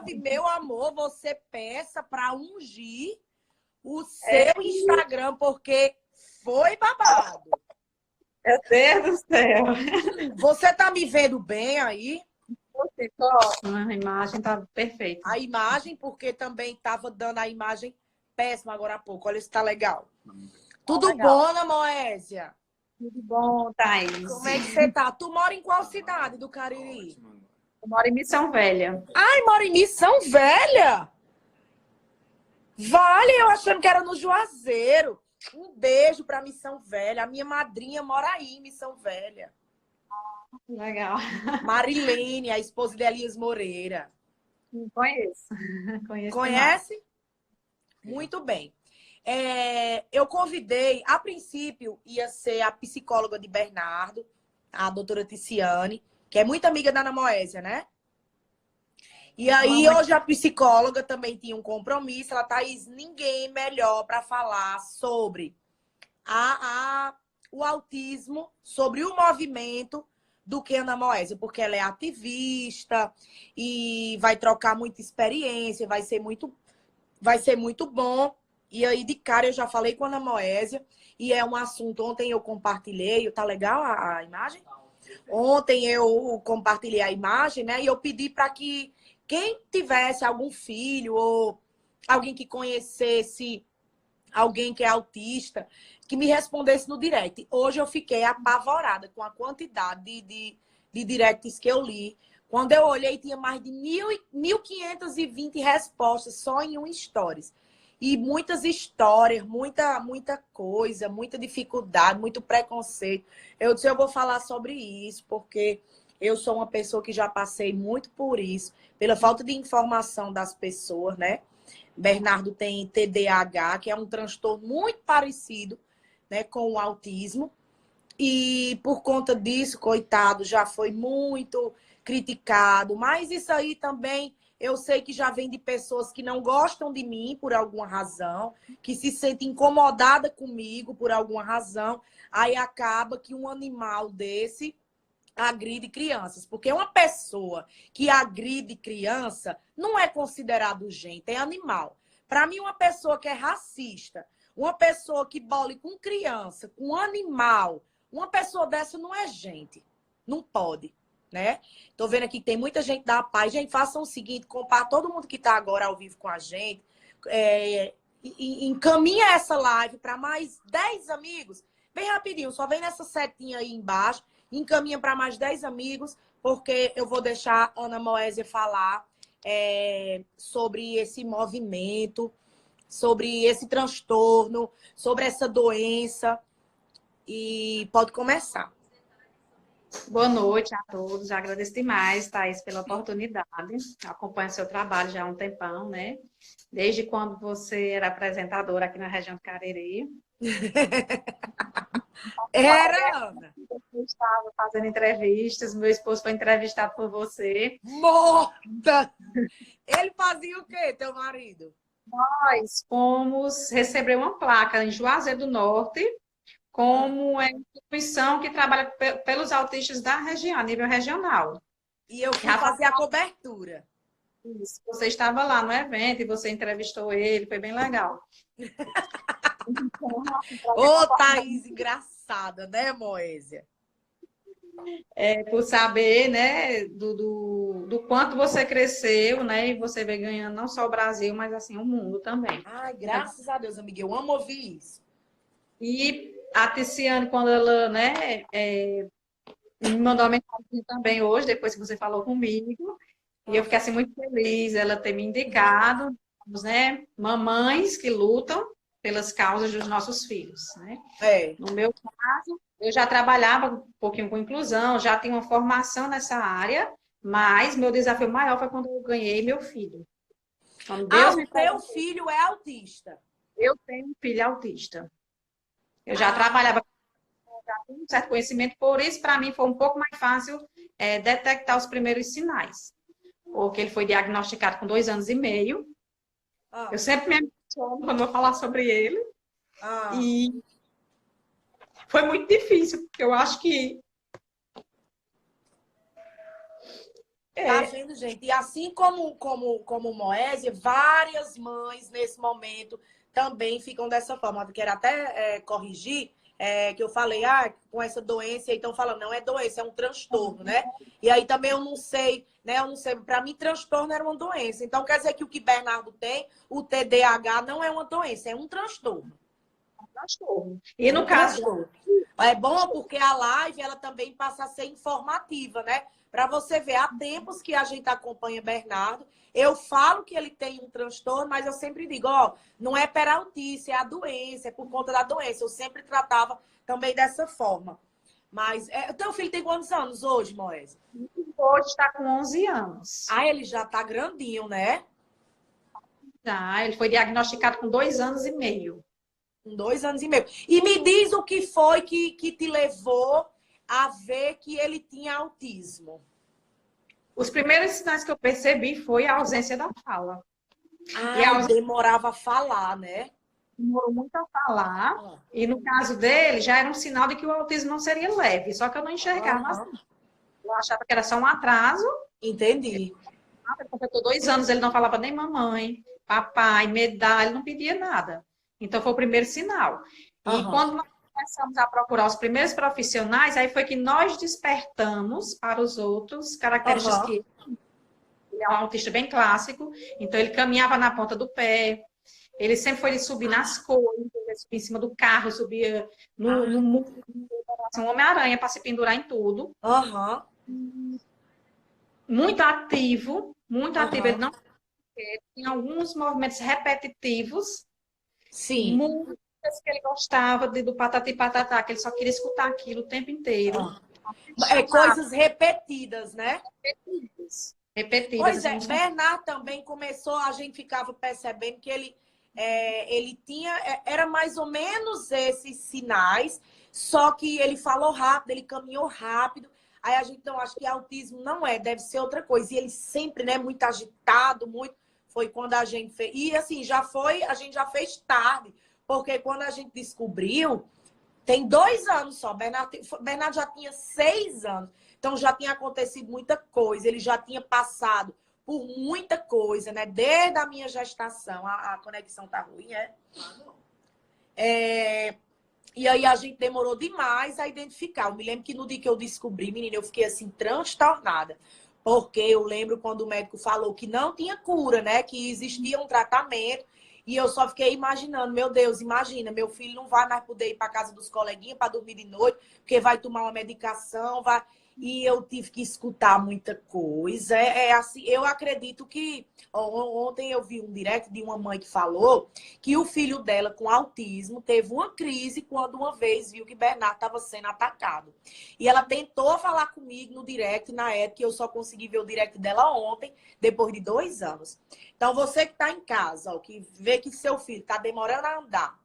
9, meu amor, você peça para ungir o seu Instagram, porque foi babado. Meu Deus do céu. Você tá me vendo bem aí? Ficou ótima, a imagem tá perfeita. A imagem, porque também tava dando a imagem péssima agora há pouco. Olha se tá legal. Tudo Legal. bom, Ana Moésia? Tudo bom, Thaís? Como é que você tá? Tu mora em qual cidade do Cariri? Eu moro em Missão Velha. Ai, mora em Missão Velha? Vale, eu achando que era no Juazeiro. Um beijo pra Missão Velha. A minha madrinha mora aí em Missão Velha. Legal. Marilene, a esposa de Elias Moreira. Não conheço. Conheço demais. Conhece? Muito bem. Eu convidei, a princípio, ia ser a psicóloga de Bernardo, a doutora Ticiane, que é muito amiga da Ana Moésia, né? E aí, hoje a psicóloga também tinha um compromisso. Ela, Thaís, ninguém melhor para falar sobre o autismo, sobre o movimento, do que a Ana Moésia, porque ela é ativista e vai trocar muita experiência, vai ser muito bom. E aí, de cara, eu já falei com a Ana Moésia, e é um assunto, ontem eu compartilhei, tá legal a imagem? Ontem eu compartilhei a imagem, né? E eu pedi para que quem tivesse algum filho ou alguém que conhecesse alguém que é autista, que me respondesse no direct. Hoje eu fiquei apavorada com a quantidade de directs que eu li. Quando eu olhei, tinha mais de 1.520 respostas só em um stories. E muitas histórias, muita coisa, muita dificuldade, muito preconceito. Eu disse, eu vou falar sobre isso, porque eu sou uma pessoa que já passei muito por isso, pela falta de informação das pessoas, né? Bernardo tem TDAH, que é um transtorno muito parecido, né, com o autismo. E por conta disso, coitado, já foi muito criticado. Mas isso aí também eu sei que já vem de pessoas que não gostam de mim por alguma razão, que se sentem incomodadas comigo por alguma razão. Aí acaba que um animal desse agride crianças. Porque uma pessoa que agride criança não é considerado gente, é animal. Para mim, uma pessoa que é racista, uma pessoa que bole com criança, com animal, uma pessoa dessa não é gente. Não pode, né? Tô vendo aqui que tem muita gente da paz. Gente, façam o seguinte, compartilhe todo mundo que tá agora ao vivo com a gente. Encaminha essa live para mais 10 amigos. Bem rapidinho, só vem nessa setinha aí embaixo. Encaminha para mais 10 amigos, porque eu vou deixar a Ana Moésia falar sobre esse movimento, sobre esse transtorno, sobre essa doença. E pode começar. Boa noite a todos. Agradeço demais, Thaís, pela oportunidade. Acompanho seu trabalho já há um tempão, né? Desde quando você era apresentadora aqui na região do Cariri. Era, Ana. Eu estava fazendo entrevistas, meu esposo foi entrevistado por você. Morta! Ele fazia o quê, teu marido? Nós fomos receber uma placa em Juazeiro do Norte, como é instituição que trabalha pelos autistas da região, a nível regional. E eu fui fazer a cobertura. Isso. Você estava lá no evento e você entrevistou ele, foi bem legal. Ô, Thaís, engraçada, né, Moésia? Por saber, né, do quanto você cresceu, né, e você vem ganhando não só o Brasil, mas assim o mundo também. Ai, graças a Deus, amiga, eu amo ouvir isso. E a Ticiane, quando ela, né, me mandou uma mensagem também hoje, depois que você falou comigo, e eu fiquei assim muito feliz ela ter me indicado, né, mamães que lutam pelas causas dos nossos filhos, né? No meu caso, eu já trabalhava um pouquinho com inclusão, já tinha uma formação nessa área, mas meu desafio maior foi quando eu ganhei meu filho. Quando Deus me teu filho é autista? Eu tenho um filho autista. Eu já trabalhava, já tenho um certo conhecimento, por isso, para mim, foi um pouco mais fácil detectar os primeiros sinais. Porque ele foi diagnosticado com 2 anos e meio. Eu sempre me emociono quando vou falar sobre ele. E foi muito difícil, porque eu acho que Tá É, vendo, gente? E assim como Moésia, várias mães nesse momento também ficam dessa forma. Eu quero até corrigir que eu falei, com essa doença, então falando, não é doença, é um transtorno, né? E aí também eu não sei, né? Eu não sei, para mim, transtorno era uma doença. Então quer dizer que o que Bernardo tem, o TDAH, não é uma doença, é um transtorno. transtorno. E É um no caso, transtorno. É bom porque a live ela também passa a ser informativa, né? Para você ver, há tempos que a gente acompanha Bernardo. Eu falo que ele tem um transtorno, mas eu sempre digo, ó, não é peraltice, é a doença, é por conta da doença. Eu sempre tratava também dessa forma. Mas, teu filho tem quantos anos hoje, Moés? hoje está com 11 anos. Ah, ele já tá grandinho, né? Tá, ele foi diagnosticado com 2 anos e meio. Com 2 anos e meio. E me diz o que foi que te levou a ver que ele tinha autismo. Os primeiros sinais que eu percebi foi a ausência da fala. E a Ai, ausência demorava a falar, né? demorou muito a falar. Ah, E no caso dele, já era um sinal de que o autismo não seria leve. Só que eu não enxergava aham. assim. Eu achava que era só um atraso. Entendi. Ele completou 2 anos, ele não falava nem mamãe, papai, medalha, ele não pedia nada. Então foi o primeiro sinal. E Aham, quando nós começamos a procurar os primeiros profissionais, aí foi que nós despertamos para os outros características aham, que ele é um autista bem clássico, então ele caminhava na ponta do pé, ele sempre foi de subir nas coisas, ele subia em cima do carro, subia no muro, um Homem-Aranha para se pendurar em tudo. aham, Muito ativo, ele aham. não tinha alguns movimentos repetitivos, Sim. músicas que ele gostava do patati patatá, que ele só queria escutar aquilo o tempo inteiro. Ah. Chamava Coisas repetidas, né? repetidas. Repetidas, Pois assim, é, Bernard também começou, a gente ficava percebendo que ele tinha, era mais ou menos esses sinais, só que ele falou rápido, ele caminhou rápido. Aí a gente não acha que autismo não é, deve ser outra coisa. E ele sempre, né, muito agitado, muito. Foi quando a gente fez. E assim, a gente já fez tarde, porque quando a gente descobriu, tem 2 anos só. Bernardo já tinha 6 anos. Então já tinha acontecido muita coisa. Ele já tinha passado por muita coisa, né? Desde a minha gestação. A conexão tá ruim, é? E aí a gente demorou demais a identificar. Eu me lembro que no dia que eu descobri, menina, eu fiquei assim, transtornada. Porque eu lembro quando o médico falou que não tinha cura, né? Que existia um tratamento. E eu só fiquei imaginando, meu Deus, imagina, meu filho não vai mais poder ir para casa dos coleguinhas para dormir de noite, porque vai tomar uma medicação, vai. E eu tive que escutar muita coisa. Assim, eu acredito que ontem eu vi um direct de uma mãe que falou que o filho dela com autismo teve uma crise quando uma vez viu que Bernardo estava sendo atacado. E ela tentou falar comigo no direct na época, eu só consegui ver o direct dela ontem, depois de 2 anos. Então, você que está em casa, ó, que vê que seu filho está demorando a andar,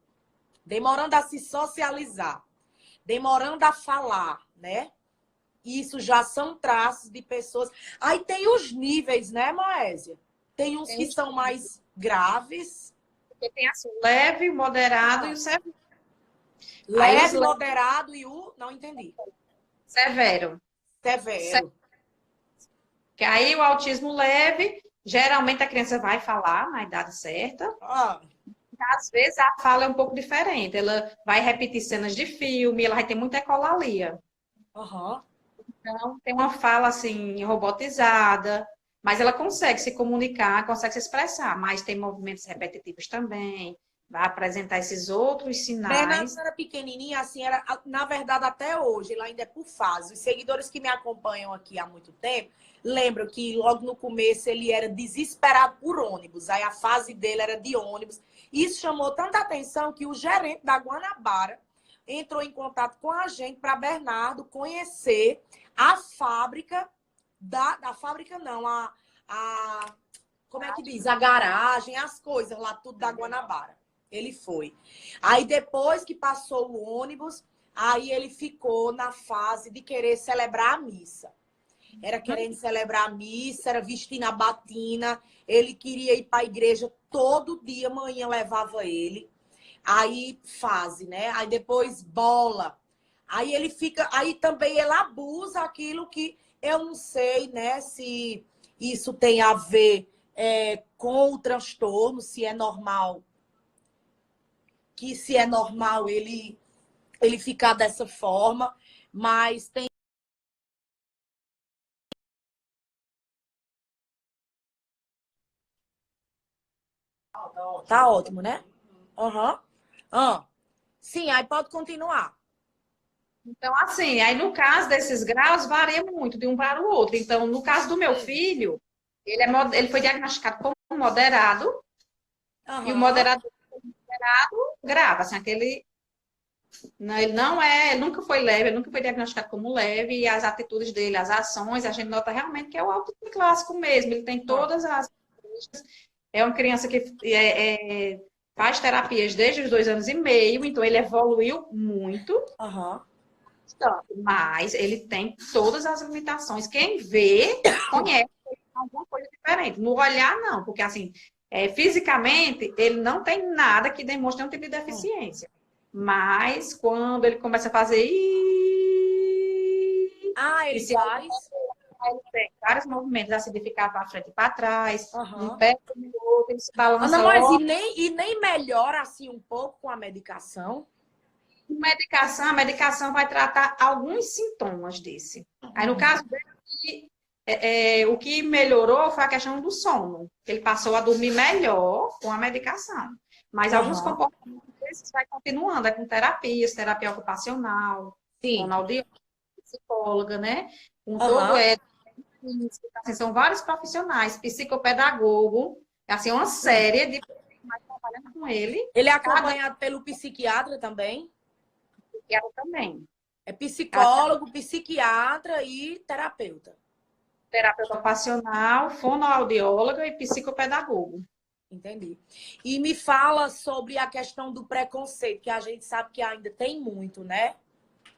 demorando a se socializar, demorando a falar, né? Isso já são traços de pessoas. Aí tem os níveis, né, Moésia? Tem uns que são mais graves. tem assim, o leve, o moderado e Ah, o severo. Aí os leve, moderado e o. Não entendi. severo. Severo. Que aí o autismo leve, geralmente a criança vai falar na idade certa. Ah, Às vezes a fala é um pouco diferente. Ela vai repetir cenas de filme, ela vai ter muita ecolalia. aham. Então, tem uma fala assim, robotizada, mas ela consegue se comunicar, consegue se expressar, mas tem movimentos repetitivos também, vai apresentar esses outros Bernardo sinais. era pequenininho, assim, era, na verdade, até hoje, ele ainda é por fase. Os seguidores que me acompanham aqui há muito tempo, lembram que logo no começo ele era desesperado por ônibus, aí a fase dele era de ônibus. Isso chamou tanta atenção que o gerente da Guanabara entrou em contato com a gente para Bernardo conhecer a fábrica, da fábrica não, como é que diz? A garagem, as coisas lá, tudo da Guanabara. Ele foi. Aí depois que passou o ônibus, aí ele ficou na fase de querer celebrar a missa. Era querendo celebrar a missa, era vestindo a batina. Ele queria ir para a igreja todo dia, manhã levava ele. Aí fase, né? Aí depois bola. Aí ele fica, aí também ele abusa aquilo que eu não sei, né, se isso tem a ver com o transtorno, se é normal, que se é normal ele ficar dessa forma, mas tem. Tá ótimo, né? Aham. Sim, aí pode continuar. Então, assim, aí no caso desses graus, varia muito de um para o outro. Então, no caso do meu filho, ele foi diagnosticado como moderado, e o Aham. moderado grave, assim, aquele. Não, ele nunca foi leve, ele nunca foi diagnosticado como leve, e as atitudes dele, as ações, a gente nota realmente que é o autismo clássico mesmo, ele tem Ah, todas as. É uma criança que faz terapias desde os 2 anos e meio, então ele evoluiu muito. Aham. Mas ele tem todas as limitações. Quem vê, conhece alguma coisa diferente. No olhar, não, porque assim, fisicamente, ele não tem nada que demonstre nenhum tipo de deficiência. Mas quando ele começa a fazer Ah, e ele se faz. ele tem vários movimentos, assim, de ficar para frente e para trás, um Aham. pé no outro, ele se Ana, balança mas logo. e nem melhora assim um pouco com a medicação? A medicação vai tratar alguns sintomas desse. Aí, no caso dele, o que melhorou foi a questão do sono. Ele passou a dormir melhor com a medicação. Mas alguns Aham. comportamentos desses vai continuando, com terapias, terapia ocupacional, Sim. fonoaudióloga, psicóloga, né? Com todo Aham. assim, são vários profissionais, psicopedagogo, assim, uma série de profissionais trabalhando com ele, Ele é cada acompanhado pelo psiquiatra também? ela também. É psicólogo, psiquiatra e terapeuta. Terapeuta ocupacional, fonoaudióloga e psicopedagogo. Entendi. E me fala sobre a questão do preconceito, que a gente sabe que ainda tem muito, né?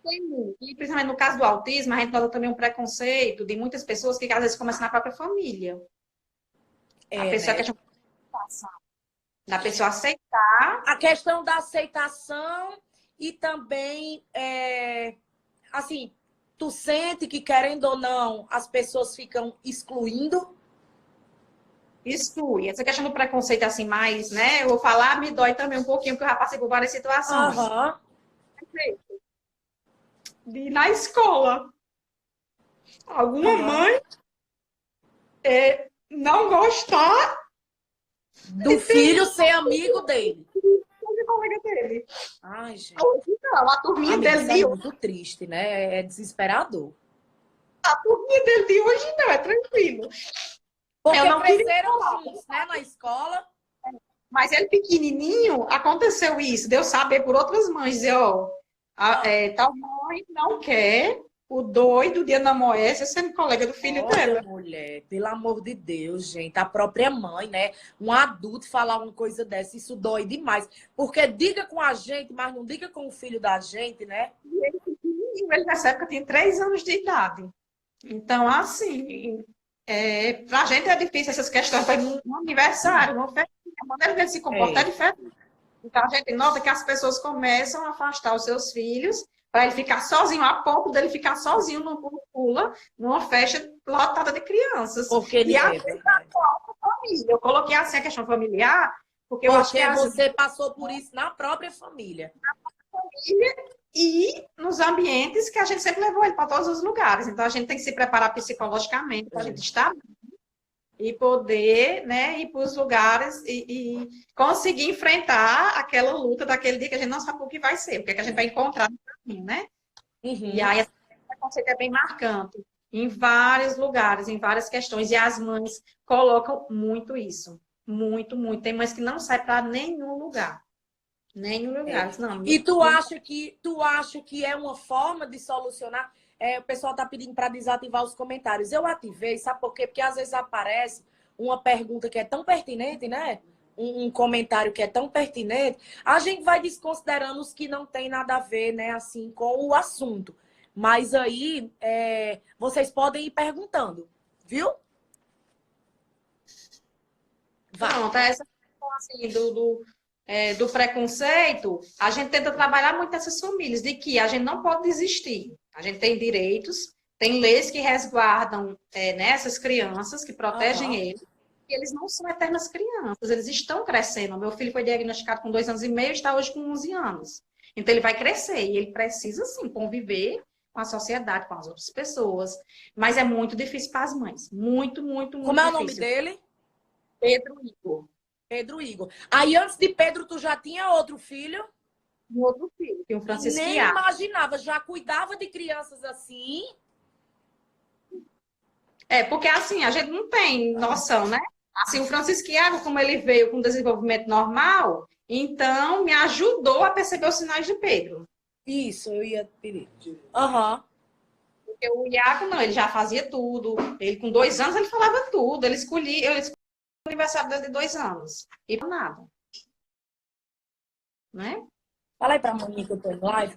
E principalmente no caso do autismo, a gente nota também um preconceito de muitas pessoas que às vezes começam na própria família. A É, pessoa né? quer da pessoa aceitar. A questão da aceitação e também, assim, tu sente que, querendo ou não, as pessoas ficam excluindo? Exclui. Essa questão do preconceito, assim, mais, né? Eu vou falar, me dói também um pouquinho, porque eu já passei por várias situações. Aham. De ir na escola. Alguma Aham. mãe não gostar Do filho ser amigo dele. de colega dele. Ai, gente. Hoje não, a turminha Amiga, dele isso é de hoje, muito triste, né? É desesperador. a turminha dele de hoje não, é tranquilo. Eu Porque não queria cresceram falar, juntos, né? Na escola. mas ele pequenininho, aconteceu isso, deu saber por outras mães, dizer, ó, Ah, tal mãe não quer o doido de Ana Moésia sendo colega do filho olha, dela. mulher, pelo amor de Deus, gente. A própria mãe, né? Um adulto falar uma coisa dessa, isso dói demais. Porque diga com a gente, mas não diga com o filho da gente, né? E ele pequenininho, ele nessa época tinha 3 anos de idade. Então, assim, pra gente é difícil essas questões, foi num aniversário, uma festa, a maneira dele se comportar é É. diferente. Então, a gente nota que as pessoas começam a afastar os seus filhos para ele ficar sozinho, a ponto dele ficar sozinho no pula numa festa lotada de crianças. Porque E ele a é verdade. família. Eu coloquei assim a questão familiar, porque eu acho que Porque a você passou por isso na própria família. família e nos ambientes que a gente sempre levou ele para todos os lugares. Então, a gente tem que se preparar psicologicamente para a gente estar e poder, né, ir para os lugares e conseguir enfrentar aquela luta daquele dia que a gente não sabe o que vai ser, o que, é que a gente vai encontrar no caminho, né? E Uhum. aí, esse preconceito é bem marcante em vários lugares, em várias questões, e as mães colocam muito isso. Muito, muito. Tem mães que não saem para nenhum lugar. Nenhum É. lugar. Não, E tu acha que é uma forma de solucionar? O pessoal está pedindo para desativar os comentários. Eu ativei, sabe por quê? Porque às vezes aparece uma pergunta que é tão pertinente, né? Um comentário que é tão pertinente, a gente vai desconsiderando os que não tem nada a ver, né? Assim, com o assunto. Mas aí vocês podem ir perguntando, viu? Vai. pronto, essa questão assim, do preconceito, a gente tenta trabalhar muito nessas famílias, de que a gente não pode desistir. A gente tem direitos, tem leis que resguardam né, essas crianças, que protegem eles. E eles não são eternas crianças, eles estão crescendo. Meu filho foi diagnosticado com 2 anos e meio, está hoje com 11 anos. Então, ele vai crescer e ele precisa, sim, conviver com a sociedade, com as outras pessoas. Mas é muito difícil para as mães. Muito, muito, muito Como é o difícil. nome dele? Pedro Igor. Pedro Igor. Aí, antes de Pedro, tu já tinha outro filho? Um outro filho, que é o Francisco Nem Iago. imaginava. Já cuidava de crianças assim? Porque assim, a gente não tem noção, né? Assim, o Francisco Iago, como ele veio com desenvolvimento normal, então me ajudou a perceber os sinais de Pedro. Isso, eu ia pedir. Aham. Porque o Iago, não, ele já fazia tudo. Ele, com 2 anos, ele falava tudo. Ele escolhia o aniversário dele de 2 anos. E por nada. Né? Fala aí pra mãe que eu tô em live.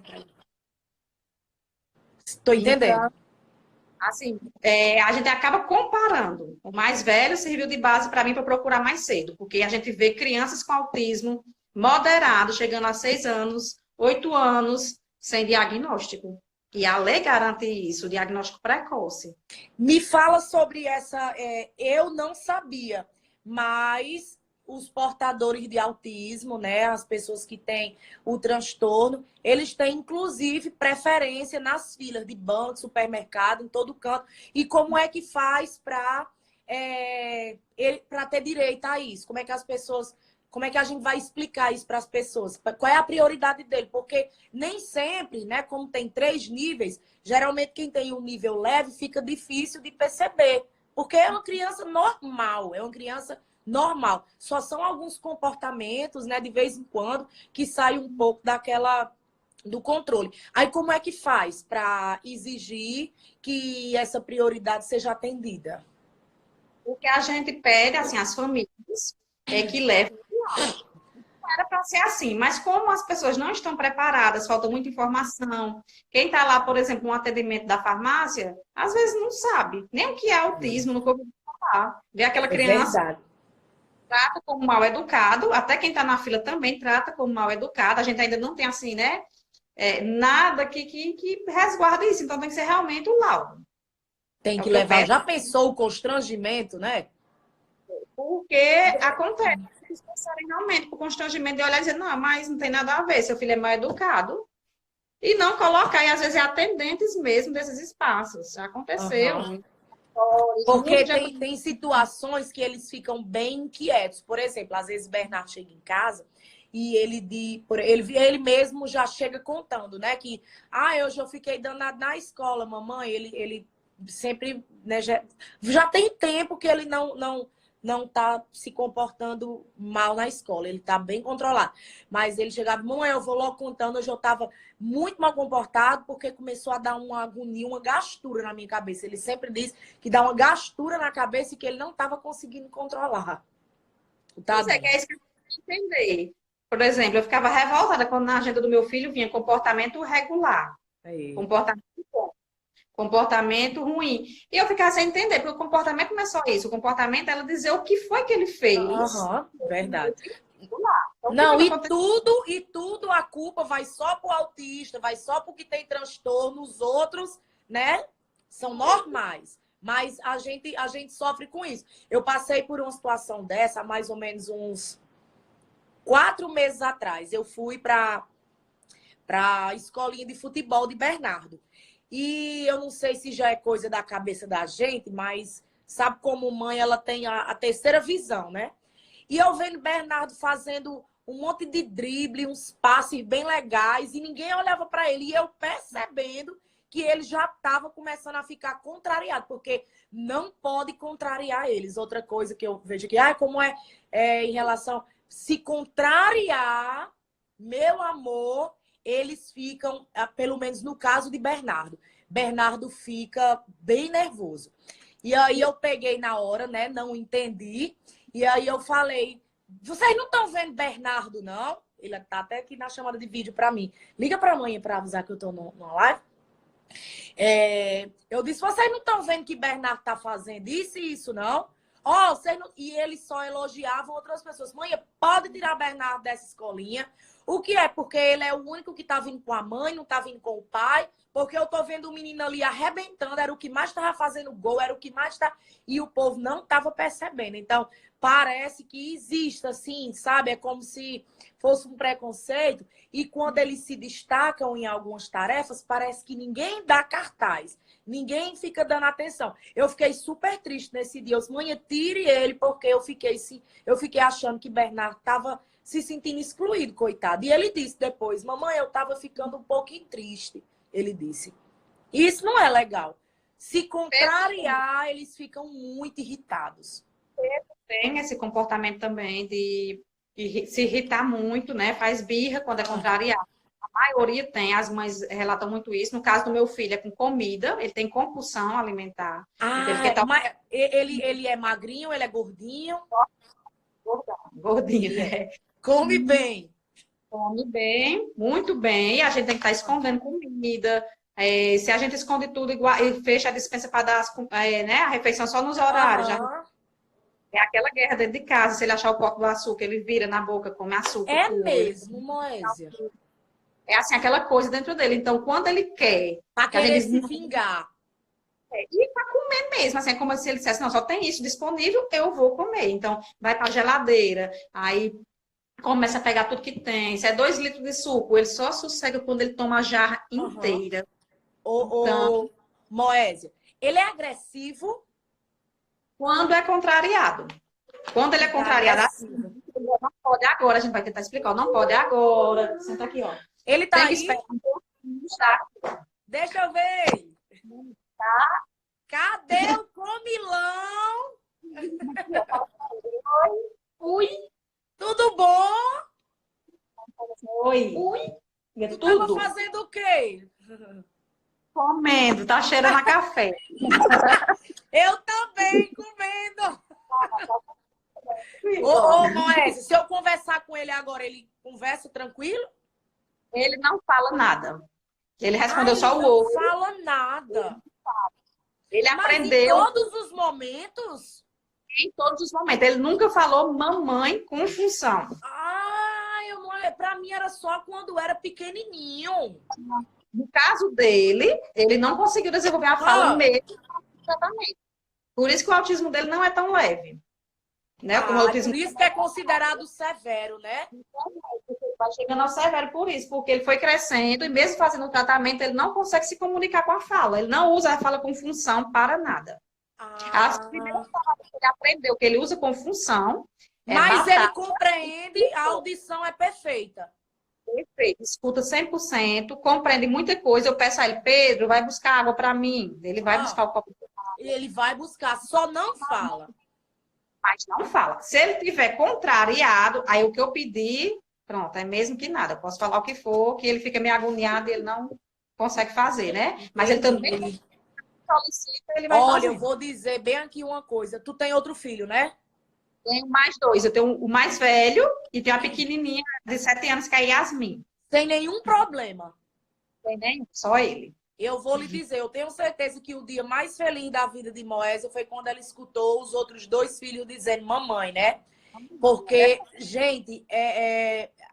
Tô entendendo. Então, assim, a gente acaba comparando. O mais velho serviu de base para mim para procurar mais cedo. Porque a gente vê crianças com autismo moderado, chegando a 6 anos, 8 anos, sem diagnóstico. E a lei garante isso, o diagnóstico precoce. Me fala sobre essa. Eu não sabia, mas os portadores de autismo, né, as pessoas que têm o transtorno, eles têm inclusive preferência nas filas de banco, supermercado, em todo canto. E como é que faz para ter direito a isso? Como é que as pessoas. Como é que a gente vai explicar isso para as pessoas? Qual é a prioridade dele? Porque nem sempre, né, como tem 3 níveis, geralmente quem tem um nível leve fica difícil de perceber. Porque é uma criança normal, é uma criança normal. Só são alguns comportamentos, né, de vez em quando, que saem um pouco do controle. Aí como é que faz para exigir que essa prioridade seja atendida? O que a gente pede, assim, às famílias, é que levem. Não era para ser assim, mas como as pessoas não estão preparadas, falta muita informação. Quem está lá, por exemplo, no atendimento da farmácia, às vezes não sabe nem o que é autismo, nunca ouviu falar. Vê aquela criança, verdade. trata como mal educado, até quem está na fila também trata como mal educado. A gente ainda não tem assim, né? Nada que resguarda isso. Então tem que ser realmente o laudo. Tem É que o que eu levar. peço. Já pensou o constrangimento, né? Porque acontece, eles pensarem realmente por constrangimento de olhar e dizer, não, mas não tem nada a ver, seu filho é mal educado. E não colocar, e às vezes é atendentes mesmo desses espaços. Já aconteceu. Uhum. Porque tem situações que eles ficam bem inquietos. Por exemplo, às vezes Bernardo chega em casa e ele mesmo já chega contando, né? Que hoje eu fiquei danado na escola, mamãe. Ele sempre, né, já tem tempo que ele não tá se comportando mal na escola. Ele tá bem controlado. Mas ele chegava, mamãe, eu vou logo contando, hoje eu tava muito mal comportado porque começou a dar uma agonia, uma gastura na minha cabeça. Ele sempre diz que dá uma gastura na cabeça e que ele não estava conseguindo controlar. Pois é, que é isso que eu quero entender. Por exemplo, eu ficava revoltada quando na agenda do meu filho vinha comportamento regular, comportamento bom, comportamento ruim. E eu ficava sem entender, porque o comportamento não é só isso. O comportamento é ela dizer o que foi que ele fez. Verdade. Então, não, e tudo a culpa vai só pro autista, vai só pro que tem transtorno, os outros, né, são normais. Mas a gente sofre com isso. Eu passei por uma situação dessa há mais ou menos uns 4 meses atrás. Eu fui para a escolinha de futebol de Bernardo. E eu não sei se já é coisa da cabeça da gente, mas sabe como mãe ela tem a terceira visão, né? E eu vendo Bernardo fazendo um monte de drible, uns passes bem legais, e ninguém olhava para ele. E eu percebendo que ele já estava começando a ficar contrariado, porque não pode contrariar eles. Outra coisa que eu vejo aqui, como é em relação... Se contrariar, meu amor, eles ficam, pelo menos no caso de Bernardo, Bernardo fica bem nervoso. E aí eu peguei na hora, né? Não entendi. E aí eu falei, vocês não estão vendo Bernardo, não? Ele tá até aqui na chamada de vídeo para mim. Liga para a mãe para avisar que eu tô numa live. Eu disse, vocês não estão vendo que Bernardo tá fazendo isso e isso, não? Ó, vocês não... E eles só elogiavam outras pessoas. Mãe, pode tirar Bernardo dessa escolinha. O que é? Porque ele é o único que tá vindo com a mãe, não tá vindo com o pai. Porque eu tô vendo o menino ali arrebentando, era o que mais tava fazendo gol, era o que mais tá... E o povo não tava percebendo. Então, parece que existe, assim, sabe? É como se fosse um preconceito. E quando eles se destacam em algumas tarefas, parece que ninguém dá cartaz. Ninguém fica dando atenção. Eu fiquei super triste nesse dia. Eu disse, mãe, tire ele, porque eu fiquei achando que Bernardo estava se sentindo excluído, coitado. E ele disse depois, mamãe, eu estava ficando um pouquinho triste. Ele disse. Isso não é legal. Se contrariar, eles ficam muito irritados. Tem esse comportamento também de se irritar muito, né? Faz birra quando é contrariado. A maioria tem, as mães relatam muito isso. No caso do meu filho, é com comida, ele tem compulsão alimentar. Ah, Então, tá... mas ele é magrinho, ele é gordinho? Gordinho, né? Come bem. Come bem, muito bem. A gente tem que estar escondendo comida. Se a gente esconde tudo igual, e fecha a despensa para dar né, a refeição só nos horários. Já é aquela guerra dentro de casa. Se ele achar o copo do açúcar, ele vira na boca, come açúcar. É mesmo, Moésia. É assim, aquela coisa dentro dele. Então, quando ele quer... Pra querer se vingar. E para comer mesmo, assim, é como se ele dissesse, não, só tem isso disponível, eu vou comer. Então, vai para a geladeira, aí começa a pegar tudo que tem. Se é 2 litros de suco, ele só sossega quando ele toma a jarra inteira. Então, Moésia, ele é agressivo? Quando é contrariado. Quando ele é contrariado, assim, não pode agora, a gente vai tentar explicar, não pode agora. Senta aqui, ó. Ele tá tem aí? Que esperar um pouquinho, tá? Deixa eu ver. Tá? Cadê o comilão? Oi. Tudo bom? Oi. Tu tava fazendo o quê? Comendo, tá cheirando a café. Eu também, comendo. Ô, Moésio, se eu conversar com ele agora, ele conversa tranquilo? Ele não fala nada. Ele respondeu só o ovo. Não fala nada. Ele Mas aprendeu. Em todos os momentos? Em todos os momentos. Ele nunca falou mamãe com função. Pra mim era só quando era pequenininho. No caso dele, ele não conseguiu desenvolver a fala mesmo completamente. Por isso que o autismo dele não é tão leve. Né? O autismo... Por isso que é considerado severo, né? Vai chegando ao severo por isso, porque ele foi crescendo e mesmo fazendo o tratamento, ele não consegue se comunicar com a fala. Ele não usa a fala com função para nada. As primeiras palavras que ele aprendeu que ele usa com função... Mas ele compreende, a audição é perfeita. Perfeito, escuta 100%, compreende muita coisa. Eu peço a ele, Pedro, vai buscar água para mim. Ele vai buscar o copo de água. Ele vai buscar, só não fala. Mas não fala. Se ele tiver contrariado, aí o que eu pedi, pronto, é mesmo que nada. Eu posso falar o que for, que ele fica meio agoniado e ele não consegue fazer, né? Mas ele também solicita, ele vai fazer. Olha, eu vou dizer bem aqui uma coisa. Tu tem outro filho, né? Tenho mais 2. Eu tenho o mais velho e tenho a pequenininha de 7 anos, que é a Yasmin. Sem nenhum problema. Sem nenhum, só ele. Eu vou lhe dizer, eu tenho certeza que o dia mais feliz da vida de Moésia foi quando ela escutou os outros 2 filhos dizendo mamãe, né? Porque, gente,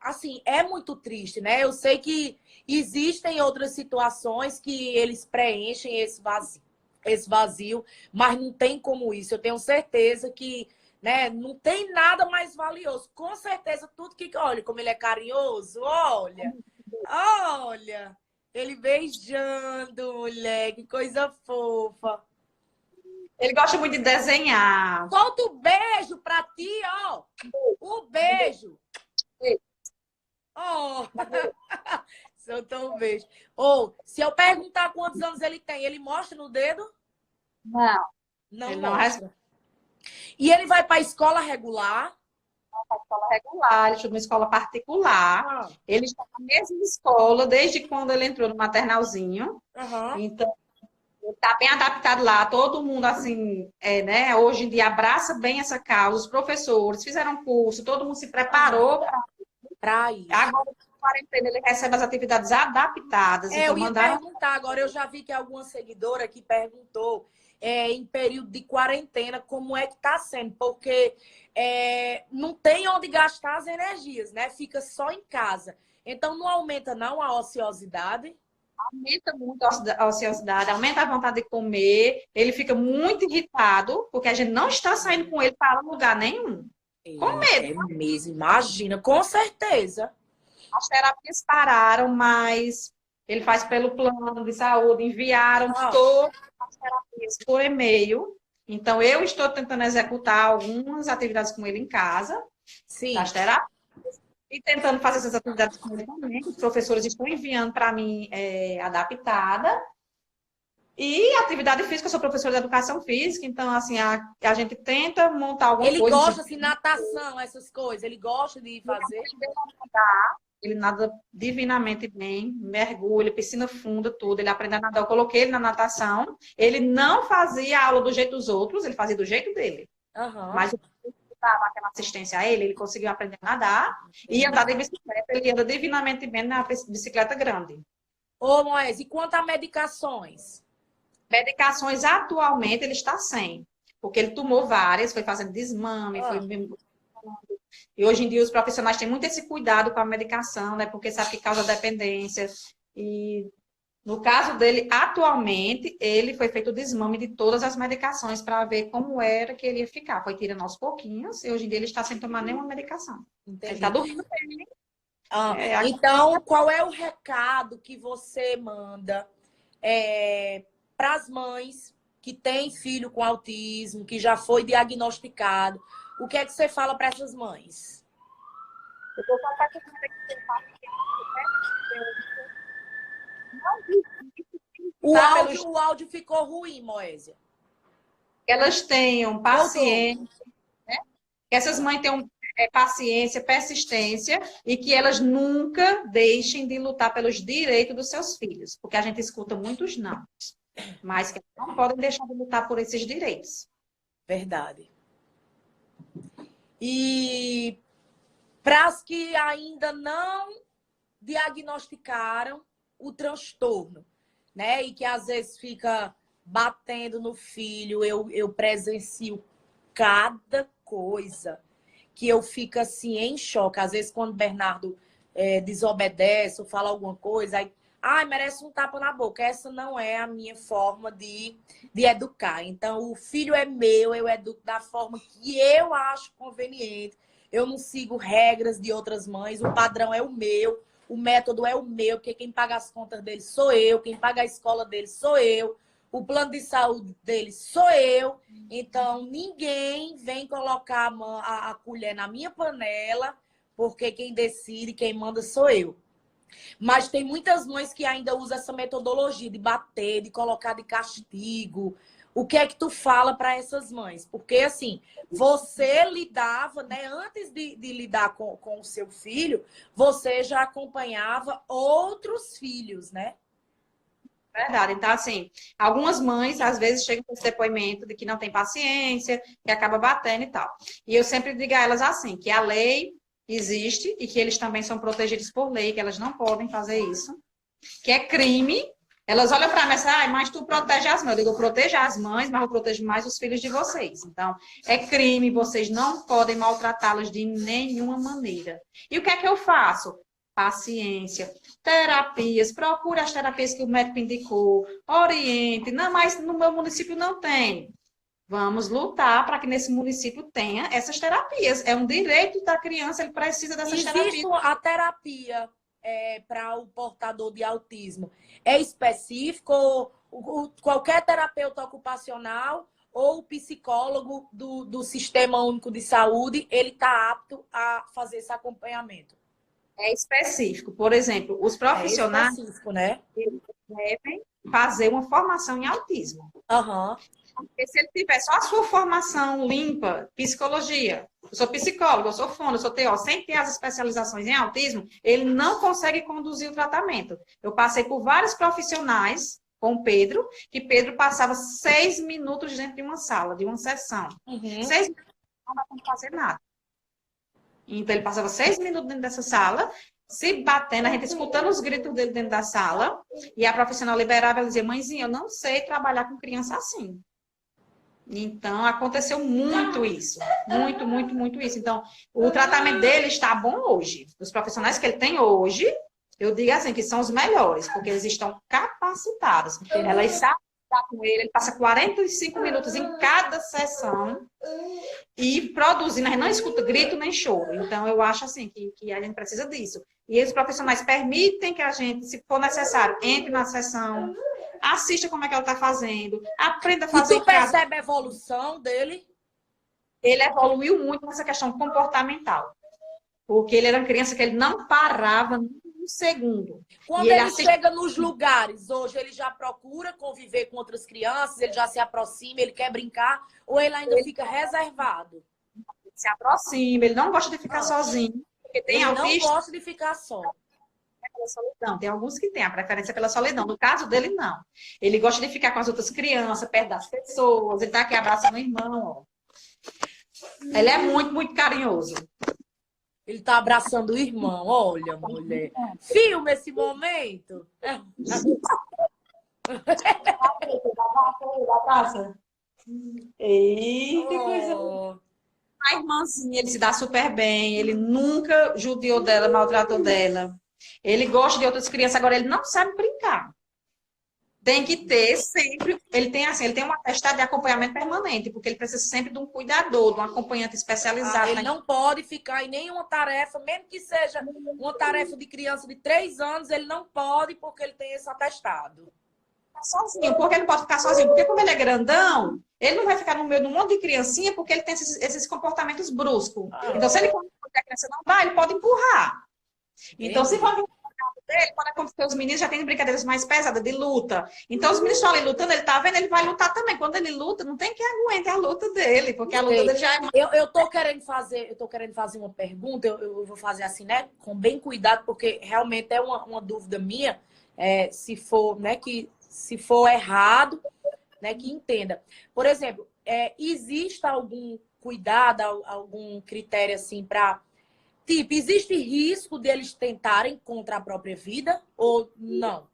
assim, é muito triste, né? Eu sei que existem outras situações que eles preenchem esse vazio, mas não tem como isso. Eu tenho certeza que, né, não tem nada mais valioso. Com certeza, tudo que... Olha como ele é carinhoso, olha. Olha, ele beijando, mulher, que coisa fofa. Ele gosta muito de desenhar. Solta o beijo pra ti, ó. O beijo. Oh. Soltou um beijo. Ou, se eu perguntar quantos anos ele tem, ele mostra no dedo? Não. Não ele mostra. Não E ele vai para a escola regular? Vai para a escola regular, ele estuda uma escola particular. Ele está na mesma escola desde quando ele entrou no maternalzinho. Então, ele está bem adaptado lá. Todo mundo, assim, né, hoje em dia abraça bem essa causa. Os professores fizeram curso, todo mundo se preparou para isso. Agora, quarentena ele recebe as atividades adaptadas. Então, Eu ia perguntar agora, eu já vi que alguma seguidora que perguntou em período de quarentena como é que está sendo, porque não tem onde gastar as energias, né? Fica só em casa. Então não aumenta não a ociosidade? Aumenta muito a ociosidade, aumenta a vontade de comer, ele fica muito irritado, porque a gente não está saindo com ele para lugar nenhum. Com medo. É mesmo, imagina, com certeza. As terapias pararam, mas ele faz pelo plano de saúde, enviaram todas as terapias por e-mail. Então, eu estou tentando executar algumas atividades com ele em casa, Sim. das terapias, e tentando fazer essas atividades com ele também. Os professores estão enviando para mim adaptada. E atividade física, eu sou professora de educação física, então, assim, a gente tenta montar alguma coisa. Ele gosta, assim, natação, essas coisas, ele gosta de fazer? Ele nada divinamente bem, mergulha, piscina funda, tudo. Ele aprende a nadar. Eu coloquei ele na natação. Ele não fazia aula do jeito dos outros, ele fazia do jeito dele. Mas eu dava aquela assistência a ele, ele conseguiu aprender a nadar e andar de bicicleta. Ele anda divinamente bem na bicicleta grande. Ô, Moés, e quanto a medicações? Medicações, atualmente, ele está sem. Porque ele tomou várias, foi fazendo desmame, foi... E hoje em dia os profissionais têm muito esse cuidado com a medicação, né? Porque sabe que causa dependência. E no caso dele, atualmente, ele foi feito o desmame de todas as medicações para ver como era que ele ia ficar. Foi tirando aos pouquinhos e hoje em dia ele está sem tomar nenhuma medicação. Entendi. Ele está dormindo bem. Então, qual é o recado que você manda para as mães que têm filho com autismo, que já foi diagnosticado? O que é que você fala para essas mães? Eu vou falar para o áudio ficou ruim, Moésia. Elas tenham paciência, né? Que essas mães tenham paciência, persistência e que elas nunca deixem de lutar pelos direitos dos seus filhos, porque a gente escuta muitos não, mas que não podem deixar de lutar por esses direitos. Verdade. E para as que ainda não diagnosticaram o transtorno, né? E que às vezes fica batendo no filho, eu presencio cada coisa que eu fico assim em choque. Às vezes quando o Bernardo desobedece ou fala alguma coisa, aí merece um tapa na boca. Essa não é a minha forma de educar. Então, o filho é meu, eu educo da forma que eu acho conveniente. Eu não sigo regras de outras mães, o padrão é o meu, o método é o meu, porque quem paga as contas dele sou eu, quem paga a escola dele sou eu, o plano de saúde dele sou eu. Então, ninguém vem colocar a colher na minha panela, porque quem decide, quem manda sou eu. Mas tem muitas mães que ainda usam essa metodologia de bater, de colocar de castigo. O que é que tu fala para essas mães? Porque, assim, você lidava, né? Antes de lidar com o seu filho, você já acompanhava outros filhos, né? Verdade. Então, assim, algumas mães, às vezes, chegam com esse depoimento de que não tem paciência, que acaba batendo e tal. E eu sempre digo a elas assim, que a lei existe e que eles também são protegidos por lei, que elas não podem fazer isso, que é crime. Elas olham para mim e dizem, mas tu protege as mães. Eu digo, eu protejo as mães, mas eu protejo mais os filhos de vocês. Então, é crime, vocês não podem maltratá-los de nenhuma maneira. E o que é que eu faço? Paciência, terapias, procure as terapias que o médico indicou, oriente. Não, mas no meu município não tem. Vamos lutar para que nesse município tenha essas terapias. É um direito da criança, ele precisa dessas terapias. Existe a terapia para o portador de autismo? É específico? Qualquer terapeuta ocupacional ou o psicólogo do Sistema Único de Saúde, ele está apto a fazer esse acompanhamento? É específico. Por exemplo, os profissionais né? devem fazer uma formação em autismo. Uhum. Porque se ele tiver só a sua formação limpa, psicologia, eu sou psicólogo, eu sou fono, eu sou TO, sem ter as especializações em autismo, ele não consegue conduzir o tratamento. Eu passei por vários profissionais com o Pedro, que Pedro passava 6 minutos dentro de uma sala, de uma sessão. 6 minutos não dá para fazer nada. Então, ele passava 6 minutos dentro dessa sala, se batendo, a gente escutando os gritos dele dentro da sala, e a profissional liberava, ela dizia, mãezinha, eu não sei trabalhar com criança assim. Então, aconteceu muito isso. Muito, muito, muito isso. Então, o tratamento dele está bom hoje. Os profissionais que ele tem hoje, eu digo assim, que são os melhores, porque eles estão capacitados. Ela está com ele passa 45 minutos em cada sessão e produzindo. A gente não escuta grito nem choro. Então, eu acho assim que a gente precisa disso. E os profissionais permitem que a gente, se for necessário, entre na sessão, assista como é que ela está fazendo, aprenda a fazer. E tu percebe a evolução dele? Ele evoluiu muito nessa questão comportamental. Porque ele era uma criança que ele não parava um segundo. Quando ele chega nos lugares, hoje ele já procura conviver com outras crianças, ele já se aproxima, ele quer brincar, ou ele ainda fica reservado? Ele se aproxima, ele não gosta de ficar sozinho. Porque tem ele não gosta de ficar só. Pela solidão. Tem alguns que têm a preferência pela solidão. No caso dele, não. Ele gosta de ficar com as outras crianças, perto das pessoas. Ele tá aqui abraçando o irmão. Ó. Ele é muito, muito carinhoso. Ele tá abraçando o irmão. Olha, mulher. Filma esse momento. Eita, que coisa. A irmãzinha, ele se dá super bem. Ele nunca judiou dela, maltratou dela. Ele gosta de outras crianças, agora ele não sabe brincar. Tem que ter sempre, ele tem um atestado de acompanhamento permanente, porque ele precisa sempre de um cuidador, de um acompanhante especializado. Ele não pode ficar em nenhuma tarefa, mesmo que seja uma tarefa de criança de 3 anos, ele não pode, porque ele tem esse atestado. Sozinho, porque ele não pode ficar sozinho, porque como ele é grandão, ele não vai ficar no meio de um monte de criancinha, porque ele tem esses comportamentos bruscos. Então, se ele a criança não vai, ele pode empurrar. Então, se for dele, quando acontecer os meninos já tem brincadeiras mais pesadas de luta. Então, os meninos estão ali lutando, ele tá vendo, ele vai lutar também. Quando ele luta, não tem quem aguente a luta dele, porque a luta dele já é... Eu tô querendo fazer uma pergunta, eu vou fazer assim, né? Com bem cuidado, porque realmente é uma dúvida minha, se for, né, se for errado, né, que entenda. Por exemplo, existe algum cuidado, algum critério assim para... Tipo, existe risco deles tentarem contra a própria vida ou não?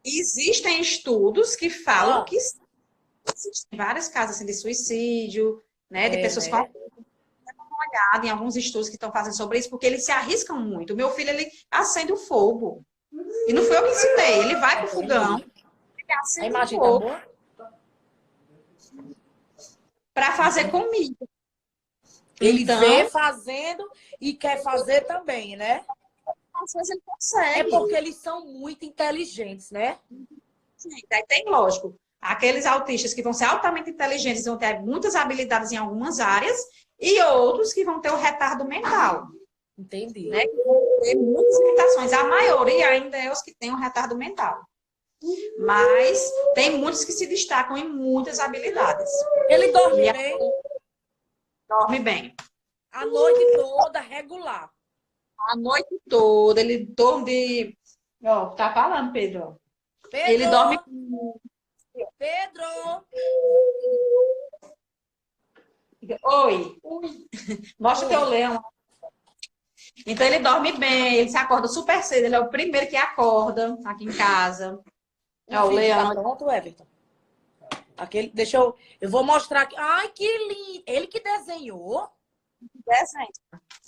Existem estudos que falam que existem vários casos assim, de suicídio, né? De pessoas com... uma olhada em alguns estudos que estão fazendo sobre isso, porque eles se arriscam muito. O meu filho, ele acende o fogo. E não foi eu que ensinei. Ele vai pro fogão, ele acende o fogo para fazer comigo. Ele vê fazendo e quer fazer também, né? Às vezes ele consegue. É porque eles são muito inteligentes, né? Sim, daí tem, lógico, aqueles autistas que vão ser altamente inteligentes, vão ter muitas habilidades em algumas áreas, e outros que vão ter o retardo mental. Entendi. Né? Tem muitas limitações. A maioria ainda é os que têm um retardo mental. Mas tem muitos que se destacam em muitas habilidades. Ele dorme bem? Dorme bem. A noite toda, regular. A noite toda, ele dorme... Ó, tá falando, Pedro. Ele dorme... Pedro! Oi. Mostra o teu leão. Então, ele dorme bem, ele se acorda super cedo. Ele é o primeiro que acorda aqui em casa. É o leão. Tá pronto, Everton? Eu vou mostrar aqui. Ai, que lindo! Ele que desenhou? Desenho.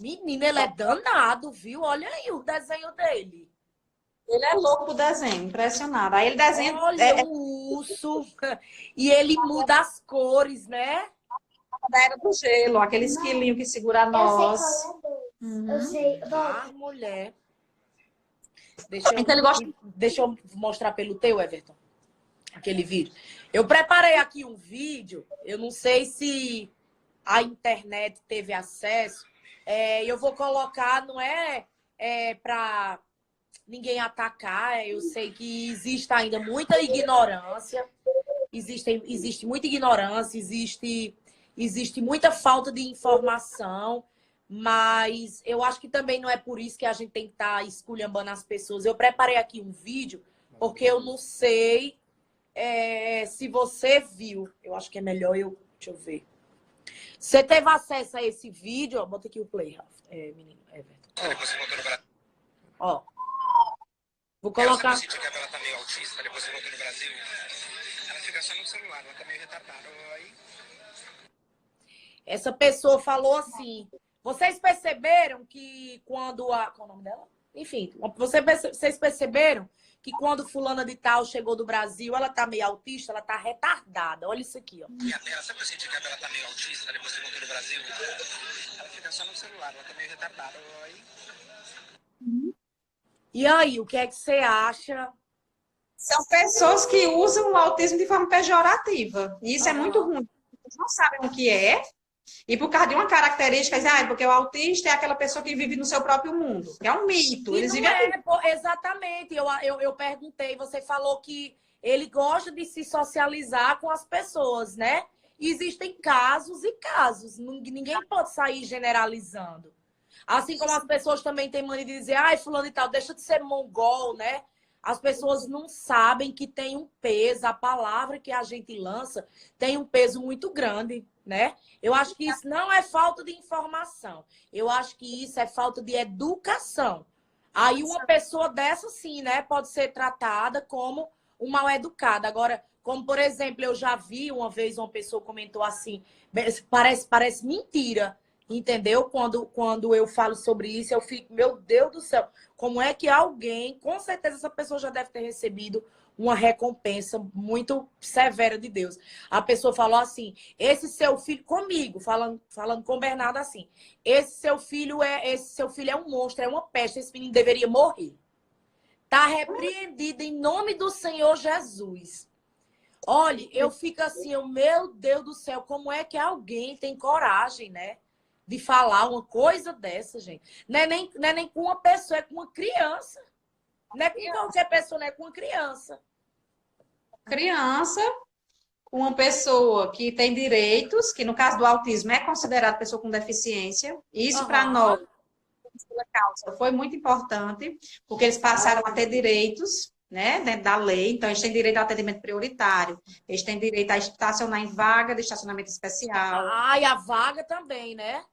Menina, ele é danado, viu? Olha aí o desenho dele. Ele é louco pro desenho, impressionado. Aí ele desenha... Olha o urso. E ele muda as cores, né? Da Era do Gelo, aquele esquilinho que segura nós. Eu sei. Mulher. Deixa eu mostrar pelo teu, Everton. Aquele vídeo. Eu preparei aqui um vídeo. Eu não sei se a internet teve acesso. Eu vou colocar, não para ninguém atacar. Eu sei que existe ainda muita ignorância. Existe muita ignorância, existe muita falta de informação. Mas eu acho que também não é por isso que a gente tem que estar esculhambando as pessoas. Eu preparei aqui um vídeo, porque eu não sei se você viu. Eu acho que é melhor deixa eu ver. Você teve acesso a esse vídeo? Bota aqui o play, Rafa. Menino, Everton. Ó, vou colocar. Essa que ela tá meio autista, depois que voltou no Brasil, ela fica só no celular, ela tá meio retardada. Aí... Essa pessoa falou assim: vocês perceberam que quando a. Qual é o nome dela? Enfim, vocês perceberam que quando fulana de tal chegou do Brasil, ela tá meio autista, ela tá retardada. Olha isso aqui, ó. E até essa pessoa que ela tá meio autista, depois que voltou no Brasil, ela fica só no celular, ela tá meio retardada. Aí... E aí, o que é que você acha? São pessoas que usam o autismo de forma pejorativa. E isso é muito ruim. Eles não sabem o que é. E por causa de uma característica, porque o autista é aquela pessoa que vive no seu próprio mundo. É um mito. Eles vivem exatamente. Eu perguntei, você falou que ele gosta de se socializar com as pessoas, né? Existem casos e casos. Ninguém pode sair generalizando. Assim como as pessoas também têm mania de dizer, ai, fulano e tal, deixa de ser mongol, né? As pessoas não sabem que tem um peso, a palavra que a gente lança tem um peso muito grande, né? Eu acho que isso não é falta de informação. Eu acho que isso é falta de educação. Aí uma pessoa dessa, sim, né, pode ser tratada como um mal educado. Agora, como, por exemplo, eu já vi uma vez uma pessoa comentou assim, parece mentira. Entendeu? Quando eu falo sobre isso, eu fico, meu Deus do céu, como é que alguém, com certeza essa pessoa já deve ter recebido uma recompensa muito severa de Deus. A pessoa falou assim, esse seu filho, comigo, falando com o Bernardo assim, esse seu filho é um monstro, é uma peste, esse menino deveria morrer. Tá repreendido em nome do Senhor Jesus. Olha, eu fico assim, meu Deus do céu, como é que alguém tem coragem, né? De falar uma coisa dessa, gente. Não é nem com uma pessoa, é com uma criança. Não é com qualquer pessoa, não é com uma criança. Criança, uma pessoa que tem direitos, que no caso do autismo é considerada pessoa com deficiência. Isso para nós, pela causa, foi muito importante, porque eles passaram a ter direitos, né, dentro da lei. Então, eles têm direito ao atendimento prioritário, eles têm direito a estacionar em vaga de estacionamento especial. Ah, e a vaga também, né?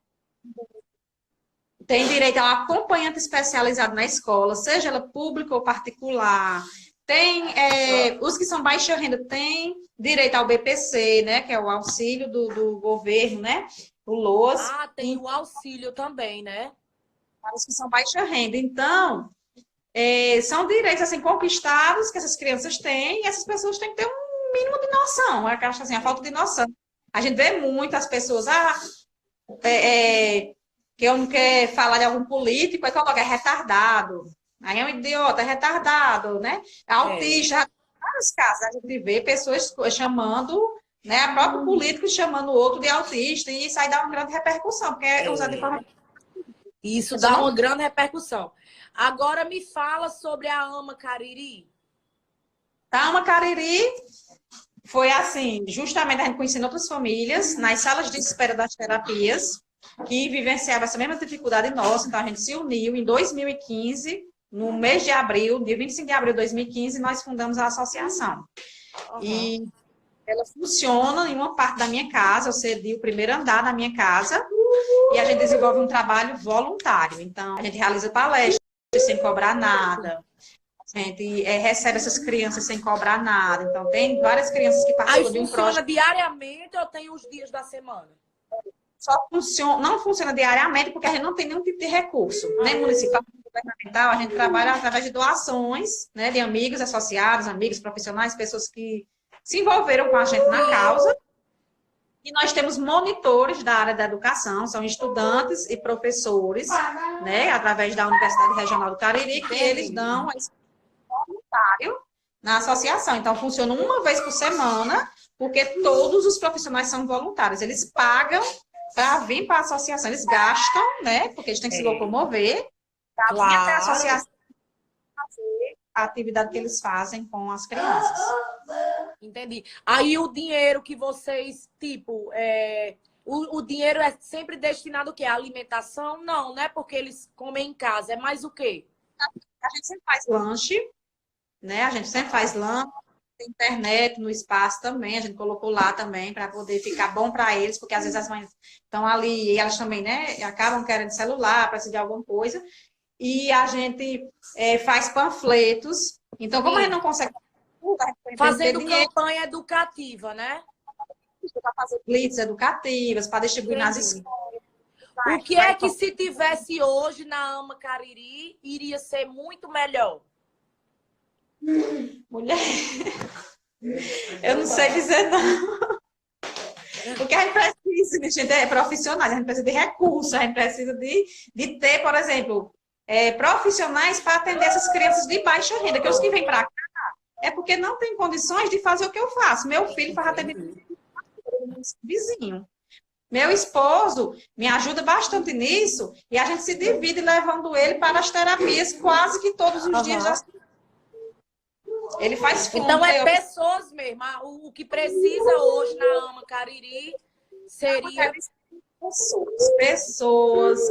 Tem direito ao acompanhante especializado na escola, seja ela pública ou particular. Tem os que são baixa renda têm direito ao BPC, né, que é o auxílio do governo, né, o LOAS. Ah, tem o auxílio também, né? Para os que são baixa renda. Então, são direitos assim conquistados que essas crianças têm, e essas pessoas têm que ter um mínimo de noção. Eu acho assim, a falta de noção. A gente vê muitas pessoas, que eu não quero falar de algum político, aí coloca, é retardado. Aí é um idiota, é retardado, né? É autista. Em vários casos, a gente vê pessoas chamando, né? A próprio político chamando o outro de autista, e isso aí dá uma grande repercussão, porque é usado de forma... Isso dá uma grande repercussão. Agora me fala sobre a Ama Cariri. A Ama Cariri foi assim, justamente a gente conhecendo outras famílias, nas salas de espera das terapias, que vivenciava essa mesma dificuldade nossa. Então, a gente se uniu em 2015, no mês de abril, dia 25 de abril de 2015, nós fundamos a associação. Uhum. E ela funciona em uma parte da minha casa, eu cedi o primeiro andar da minha casa, e a gente desenvolve um trabalho voluntário. Então, a gente realiza palestras sem cobrar nada, a gente recebe essas crianças sem cobrar nada. Então, tem várias crianças que participam de um projeto. Funciona diariamente ou tem os dias da semana? Não funciona diariamente, porque a gente não tem nenhum tipo de recurso, nem municipal, nem governamental. A gente trabalha através de doações, né, de amigos associados, amigos profissionais, pessoas que se envolveram com a gente na causa. E nós temos monitores da área da educação, são estudantes e professores, né, através da Universidade Regional do Cariri, que eles dão esse voluntário na associação. Então, funciona uma vez por semana, porque todos os profissionais são voluntários. Eles pagam para vir para a associação, eles gastam, né? Porque eles têm que se locomover, para vir até a associação fazer a atividade que eles fazem com as crianças. Entendi. Aí o dinheiro que vocês, tipo, o dinheiro é sempre destinado o quê? A alimentação? Não, né? Porque eles comem em casa. É mais o quê? A gente sempre faz lanche, né? A gente sempre faz lanche. Tem internet no espaço também, a gente colocou lá também para poder ficar bom para eles, porque às vezes as mães estão ali e elas também, né, acabam querendo celular, precisam de alguma coisa. e a gente faz panfletos. Então, como a gente não consegue fazendo dinheiro campanha educativa, né? para fazer blitz educativas, para distribuir nas Entendi. escolas. O que é que se tivesse hoje na AMA Cariri iria ser muito melhor? Mulher, eu não sei dizer não. Porque a gente precisa, a gente é profissionais, a gente precisa de recursos, a gente precisa de ter, por exemplo, profissionais para atender essas crianças de baixa renda, que os que vêm para cá é porque não tem condições de fazer o que eu faço. Meu filho faz atendimento vizinho. Meu esposo me ajuda bastante nisso e a gente se divide levando ele para as terapias quase que todos os dias. Ele faz fundo. Então é pessoas mesmo. O que precisa hoje na AMA Cariri seria... Pessoas.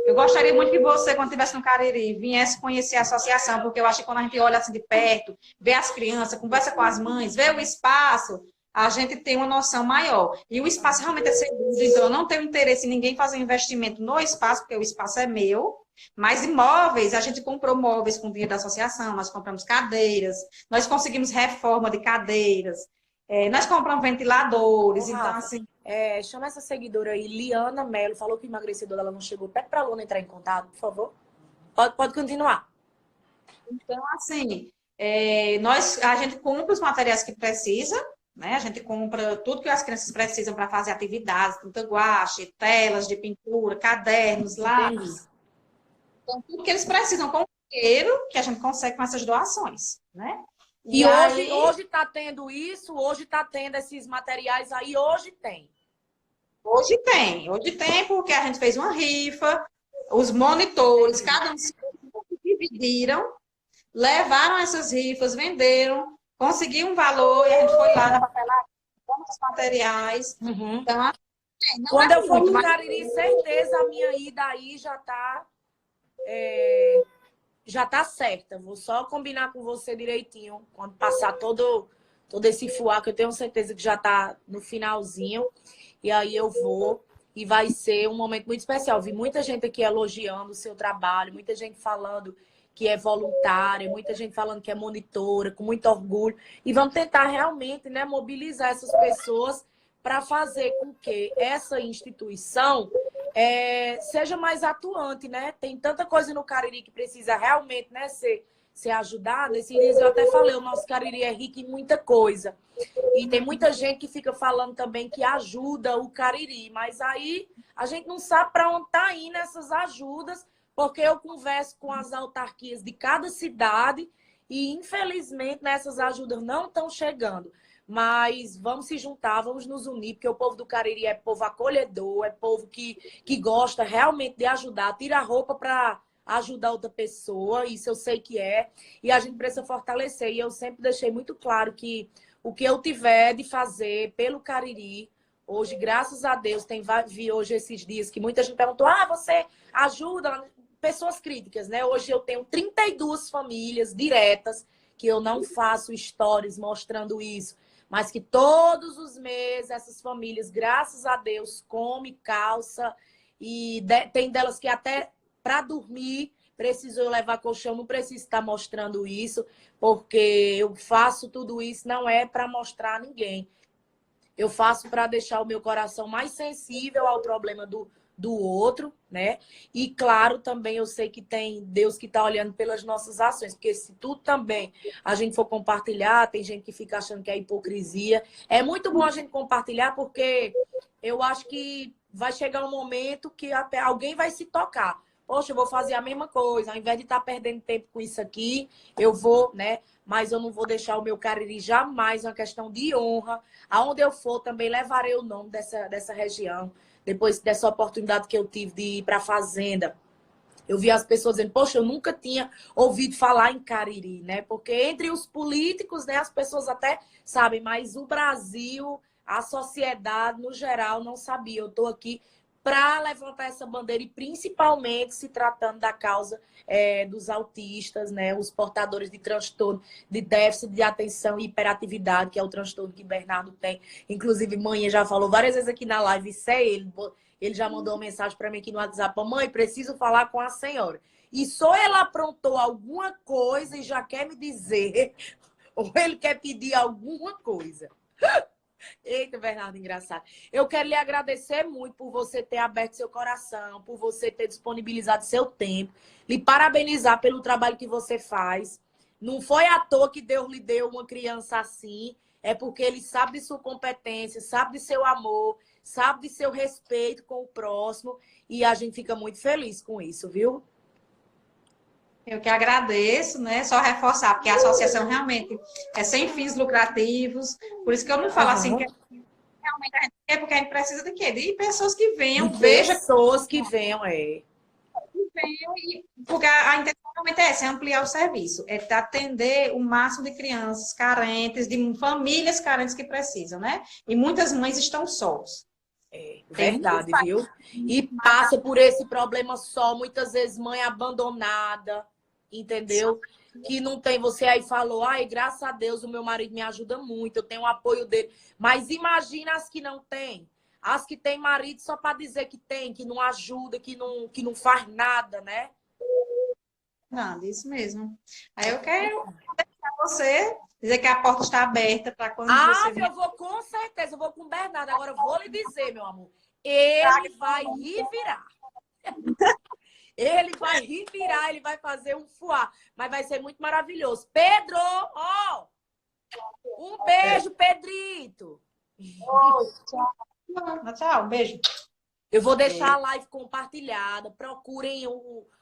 Eu gostaria muito que você, quando estivesse no Cariri, viesse conhecer a associação, porque eu acho que quando a gente olha assim de perto, vê as crianças, conversa com as mães, vê o espaço, a gente tem uma noção maior. E o espaço realmente é seguro, então eu não tenho interesse em ninguém fazer investimento no espaço, porque o espaço é meu. Mas imóveis, a gente comprou móveis com dinheiro da associação, nós compramos cadeiras, nós conseguimos reforma de cadeiras, nós compramos ventiladores, então assim... chama essa seguidora aí, Liana Melo, falou que o emagrecedor dela não chegou. Pede para a Luna entrar em contato, por favor. Pode continuar. Então, assim, a gente compra os materiais que precisa, né? A gente compra tudo que as crianças precisam para fazer atividades, tinta guache, telas de pintura, cadernos, lápis. Então, tudo que eles precisam com o dinheiro que a gente consegue com essas doações, né? E hoje está tendo isso? Hoje está tendo esses materiais aí? Hoje tem? Hoje tem, porque a gente fez uma rifa, os monitores, cada um se dividiram, levaram essas rifas, venderam, conseguiu um valor e a gente foi lá na papelaria, compramos os materiais. Uhum. Então, quando eu for no Cariri, certeza a minha ida aí já tá certa. Vou só combinar com você direitinho. Quando passar todo esse fuá, que eu tenho certeza que já tá no finalzinho. E aí eu vou. E vai ser um momento muito especial. Vi muita gente aqui elogiando o seu trabalho. Muita gente falando que é voluntária. Muita gente falando que é monitora, com muito orgulho. E vamos tentar realmente, né, mobilizar essas pessoas para fazer com que essa instituição seja mais atuante, né? Tem tanta coisa no Cariri que precisa realmente, né, ser ajudada. Esses dias eu até falei, o nosso Cariri é rico em muita coisa. E tem muita gente que fica falando também que ajuda o Cariri, mas aí a gente não sabe para onde está indo essas ajudas, porque eu converso com as autarquias de cada cidade e, infelizmente, essas ajudas não estão chegando. Mas vamos se juntar, vamos nos unir, porque o povo do Cariri é povo acolhedor, é povo que gosta realmente de ajudar, tira a roupa para ajudar outra pessoa, isso eu sei que é, e a gente precisa fortalecer. E eu sempre deixei muito claro que o que eu tiver de fazer pelo Cariri, hoje, graças a Deus, vi hoje esses dias que muita gente perguntou, você ajuda? Pessoas críticas, né? Hoje eu tenho 32 famílias diretas, que eu não faço stories mostrando isso, mas que todos os meses essas famílias, graças a Deus, comem, calça, e tem delas que até para dormir precisou levar colchão, não preciso estar mostrando isso, porque eu faço tudo isso, não é para mostrar a ninguém. Eu faço para deixar o meu coração mais sensível ao problema do outro, né? E claro, também eu sei que tem Deus que está olhando pelas nossas ações, porque se tudo também a gente for compartilhar, tem gente que fica achando que é hipocrisia. É muito bom a gente compartilhar, porque eu acho que vai chegar um momento que até alguém vai se tocar. Poxa, eu vou fazer a mesma coisa, ao invés de estar perdendo tempo com isso aqui, eu vou, né? Mas eu não vou deixar o meu Cariri jamais, uma questão de honra. Aonde eu for, também levarei o nome dessa região. Depois dessa oportunidade que eu tive de ir para a fazenda, eu vi as pessoas dizendo, poxa, eu nunca tinha ouvido falar em Cariri, né? Porque entre os políticos, né, as pessoas até sabem, mas o Brasil, a sociedade, no geral, não sabia. Eu estou aqui para levantar essa bandeira e principalmente se tratando da causa dos autistas, né, os portadores de transtorno de déficit de atenção e hiperatividade, que é o transtorno que Bernardo tem. Inclusive, mãe já falou várias vezes aqui na live, isso é ele. Ele já mandou uma mensagem para mim aqui no WhatsApp, mãe, preciso falar com a senhora. e só ele aprontou alguma coisa e já quer me dizer, ou ele quer pedir alguma coisa. Eita, Bernardo, engraçado. Eu quero lhe agradecer muito por você ter aberto seu coração, por você ter disponibilizado seu tempo, lhe parabenizar pelo trabalho que você faz. Não foi à toa que Deus lhe deu uma criança assim, é porque ele sabe de sua competência, sabe de seu amor, sabe de seu respeito com o próximo, e a gente fica muito feliz com isso, viu? Eu que agradeço, né? Só reforçar, porque a associação realmente é sem fins lucrativos. Por isso que eu não falo assim que realmente a gente quer, porque a gente precisa de quê? De pessoas que venham, De vejam, pessoas que venham, é. porque a intenção realmente é essa, é ampliar o serviço, é atender o máximo de crianças carentes, de famílias carentes que precisam, né? E muitas mães estão sós. É, verdade, viu? E passa por esse problema só, muitas vezes mãe abandonada, entendeu? Que não tem, você aí falou, ai, graças a Deus o meu marido me ajuda muito, eu tenho o apoio dele. Mas imagina as que não têm. As que têm marido só para dizer que tem, que não ajuda, que não faz nada, né? Nada, isso mesmo. Aí eu quero deixar você dizer que a porta está aberta para quando você vier. Eu vou com certeza, eu vou com o Bernardo. Agora eu vou lhe dizer, meu amor, ele vai revirar. Ele vai revirar, ele vai fazer um fuá. Mas vai ser muito maravilhoso. Pedro, ó! Um beijo, Pedrito! Tchau, um beijo. Eu vou deixar a live compartilhada. Procurem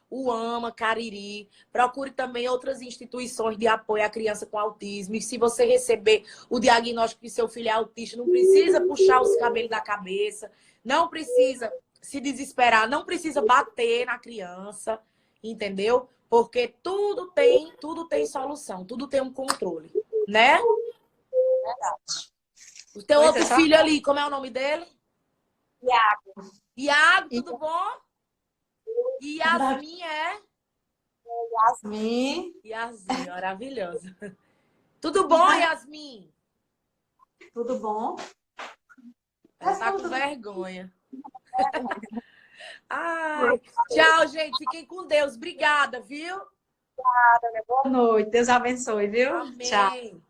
o AMA Cariri. Procure também outras instituições de apoio à criança com autismo. E se você receber o diagnóstico que seu filho é autista, não precisa puxar os cabelos da cabeça. Não precisa se desesperar. Não precisa bater na criança. Entendeu? Porque tudo tem solução. Tudo tem um controle. Né? O teu outro filho ali, como é o nome dele? Iago. Iago, tudo bom? E Yasmin é? Yasmin. Yasmin, maravilhosa. Tudo bom, Yasmin? Tudo bom? Ela tá com vergonha. Ai, tchau, gente. Fiquem com Deus. Obrigada, viu? Boa noite. Deus abençoe, viu? Amém. Tchau.